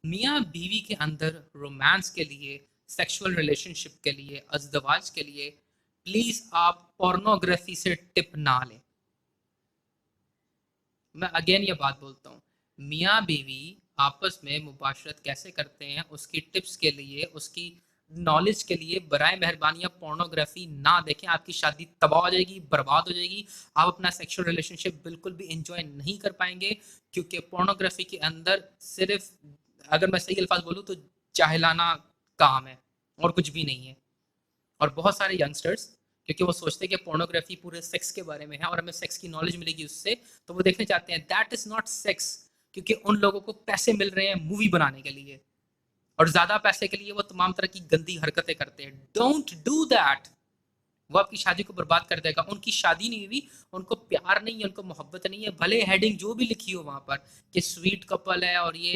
मियाँ बीवी के अंदर रोमांस के लिए, सेक्सुअल रिलेशनशिप के लिए, अज़दवाज के लिए प्लीज आप पोर्नोग्राफी से टिप ना लें। मैं अगेन ये बात बोलता हूँ, मियाँ बीवी आपस में मुबाशरत कैसे करते हैं उसकी टिप्स के लिए, उसकी नॉलेज के लिए बराए मेहरबानी आप पोर्नोग्राफी ना देखें। आपकी शादी तबाह हो जाएगी, बर्बाद हो जाएगी। आप अपना सेक्सुअल रिलेशनशिप बिल्कुल भी इंजॉय नहीं कर पाएंगे, क्योंकि पोर्नोग्राफी के अंदर सिर्फ, अगर मैं सही अल्फाज बोलूँ तो, जाहिलाना काम है और कुछ भी नहीं है। और बहुत सारे यंगस्टर्स, क्योंकि वो सोचते हैं कि पोर्नोग्राफी पूरे सेक्स के बारे में है और हमें सेक्स की नॉलेज मिलेगी उससे, तो वो देखने चाहते हैं। दैट इज नॉट सेक्स, क्योंकि उन लोगों को पैसे मिल रहे हैं मूवी बनाने के लिए, और ज्यादा पैसे के लिए वो तमाम तरह की गंदी हरकतें करते हैं। Don't do that. वो आपकी शादी को बर्बाद कर देगा। उनकी शादी नहीं हुई, उनको प्यार नहीं है, उनको मोहब्बत नहीं है, भले हेडिंग जो भी लिखी हो वहां पर कि स्वीट कपल है और ये